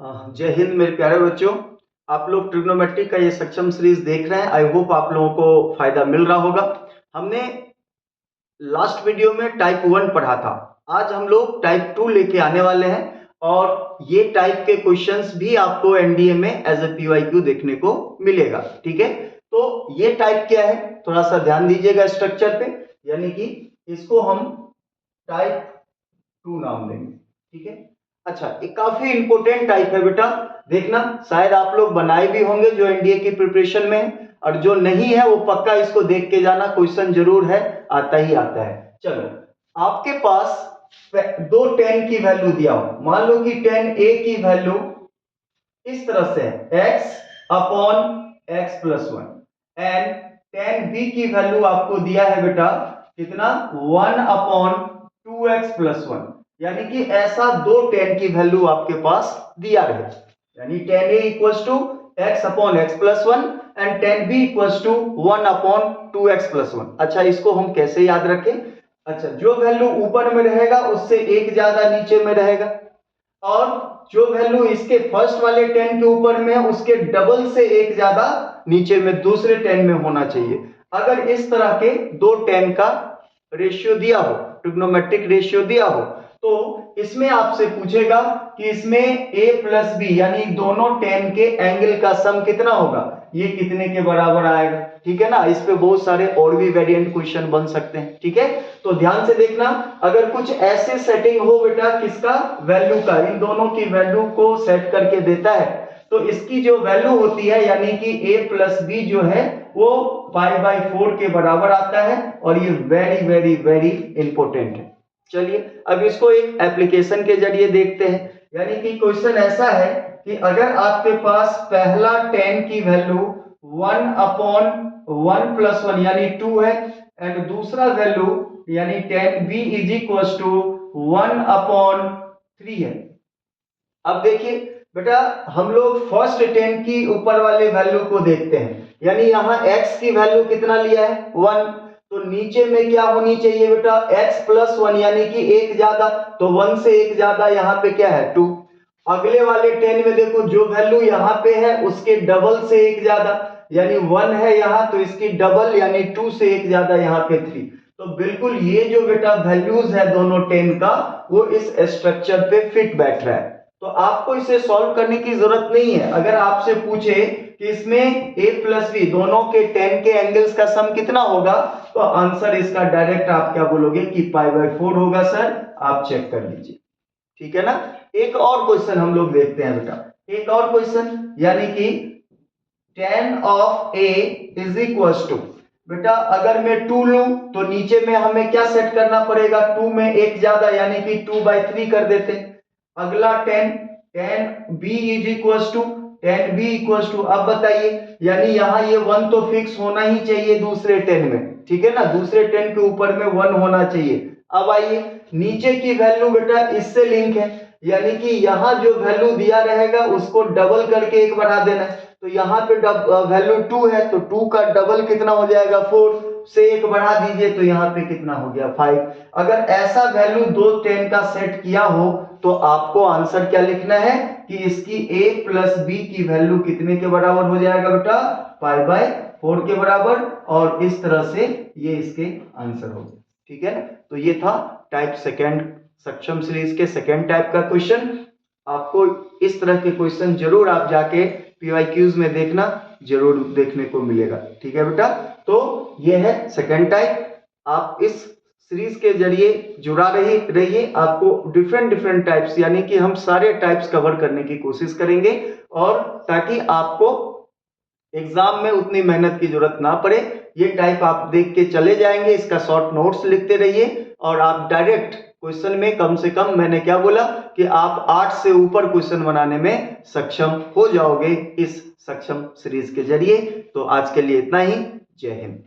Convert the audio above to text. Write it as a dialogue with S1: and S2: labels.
S1: जय हिंद मेरे प्यारे बच्चों। आप लोग ट्रिग्नोमेट्री का ये सक्षम सीरीज देख रहे हैं। आई होप आप लोगों को फायदा मिल रहा होगा। हमने लास्ट वीडियो में टाइप 1 पढ़ा था। आज हम लोग टाइप 2 लेके आने वाले हैं और ये टाइप के क्वेश्चंस भी आपको एनडीए में एज ए पीवाईक्यू देखने को मिलेगा। ठीक है, तो ये टाइप क्या है, थोड़ा सा ध्यान दीजिएगा स्ट्रक्चर पे। यानी कि इसको हम टाइप 2 नाम देंगे। ठीक है, अच्छा, ये काफी इंपॉर्टेंट टाइप है बेटा। देखना, शायद आप लोग बनाए भी होंगे जो एनडीए की प्रिपरेशन में है, और जो नहीं है वो पक्का इसको देख के जाना, क्वेश्चन जरूर है, आता ही आता है। चलो, आपके पास दो 10 की वैल्यू दिया हो। मान लो कि 10a की वैल्यू इस तरह से है x upon x plus 1 and 10b की वैल्यू आपको दिया है बेटा कितना, 1 अपॉन 2x प्लस 1। यानी कि ऐसा दो 10 की वैल्यू आपके पास दिया रहे, यानी 10a equals to x upon x plus 1 and 10b equals to 1 upon 2x plus 1। अच्छा, इसको हम कैसे याद रखें? अच्छा, जो वैल्यू ऊपर में रहेगा उससे एक ज्यादा नीचे में रहेगा, और जो वैल्यू इसके फर्स्ट वाले 10 के ऊपर में है उसके डबल से एक ज्यादा नीचे में दूसरे 10 में होना चाहिए। अगर इस तरह के दो 10 का रेशियो दिया हो, ट्रिग्नोमेट्रिक रेशियो दिया हो, तो इसमें आपसे पूछेगा कि इसमें a प्लस बी यानी दोनों 10 के एंगल का सम कितना होगा, ये कितने के बराबर आएगा। ठीक है ना, इस पे बहुत सारे और भी वेरिएंट क्वेश्चन बन सकते हैं। ठीक है, तो ध्यान से देखना, अगर कुछ ऐसे सेटिंग हो बेटा किसका, वैल्यू का, इन दोनों की वैल्यू को सेट करके देता है, तो इसकी जो वैल्यू होती है यानी कि a प्लस बी जो है वो π/4 के बराबर आता है, और ये वेरी वेरी वेरी इंपॉर्टेंट है। चलिए अब इसको एक एप्लीकेशन के जरिए देखते हैं। यानी कि क्वेश्चन ऐसा है कि अगर आपके पास पहला 10 की वैल्यू 1 अपॉन 1 प्लस 1 यानी 2 है, एंड दूसरा वैल्यू यानी 10b is equal to 1 upon 3 है। अब देखिए बेटा, हम लोग फर्स्ट 10 की ऊपर वाले वैल्यू को देखते हैं, यानी यहाँ x की वैल्यू कितना लिया है, 1, तो नीचे में क्या होनी चाहिए बेटा, x प्लस 1 यानी कि एक ज्यादा, तो 1 से एक ज्यादा यहाँ पे क्या है, 2। अगले वाले 10 में देखो जो वैल्यू यहाँ पे है उसके डबल से एक ज्यादा, यानी 1 है यहाँ, तो इसकी डबल यानी 2 से एक ज्यादा यहाँ पे 3। तो बिल्कुल ये जो बेटा वैल्यूज है दोनों 10 का वो इस स्ट्रक्चर पे फिट बैठ रहा है। तो आपको इसे सॉल्व करने की जरूरत नहीं है। अगर आपसे पूछे कि इसमें a प्लस बी दोनों के 10 के एंगल्स का सम कितना होगा, तो आंसर इसका डायरेक्ट आप क्या बोलोगे कि π/4 होगा सर, आप चेक कर लीजिए। ठीक है ना। एक और क्वेश्चन हम लोग देखते हैं बेटा, एक और क्वेश्चन, यानी कि 10 of a is equal to, बेटा अगर मैं 2 लूं तो नीचे में हमें क्या सेट करना पड़ेगा, 2 में एक ज्यादा यानी कि 2/3 कर देते हैं। अगला 10b is equal to 10b equal to, अब बताइए, यानी यहाँ ये 1 तो फिक्स होना ही चाहिए दूसरे 10 में। ठीक है ना, दूसरे 10 के ऊपर में 1 होना चाहिए। अब आइए, नीचे की वैल्यू बेटा इससे लिंक है, यानी कि यहाँ जो वैल्यू दिया रहेगा उसको डबल करके एक बढ़ा देना है। तो यहाँ पे वैल्यू 2 है, तो 2 का डबल कितना हो जाएगा, 4 से एक बढ़ा दीजिए, तो यहाँ पे कितना हो गया, 5। अगर ऐसा वैल्यू दो 10 का सेट किया हो तो आपको आंसर क्या लिखना है कि इसकी a प्लस बी की वैल्यू कितने के बराबर हो जाएगा बेटा, π/4 के बराबर, और इस तरह से ये इसके आंसर हो गए। ठीक है, तो ये था टाइप सेकेंड सक्षम सीरीज के सेकेंड टाइप का क्वेश्चन। आपको इस तरह के क्वेश्चन जरूर आप जाके पीवाईक्यूज में देखना, जरूर देखने को मिलेगा। ठीक है बेटा, तो ये है सेकेंड टाइप। आप इस सीरीज के जरिए जुड़ा रहिए, आपको डिफरेंट टाइप्स यानी कि हम सारे टाइप्स कवर करने की कोशिश करेंगे, और ताकि आपको एग्जाम में उतनी मेहनत की जरूरत ना पड़े। ये टाइप आप देख के चले जाएंगे, इसका शॉर्ट नोट्स लिखते रहिए, और आप डायरेक्ट क्वेश्चन में कम से कम, मैंने क्या बोला कि आप 8 से ऊपर क्वेश्चन बनाने में सक्षम हो जाओगे इस सक्षम सीरीज के जरिए। तो आज के लिए इतना ही। जय हिंद।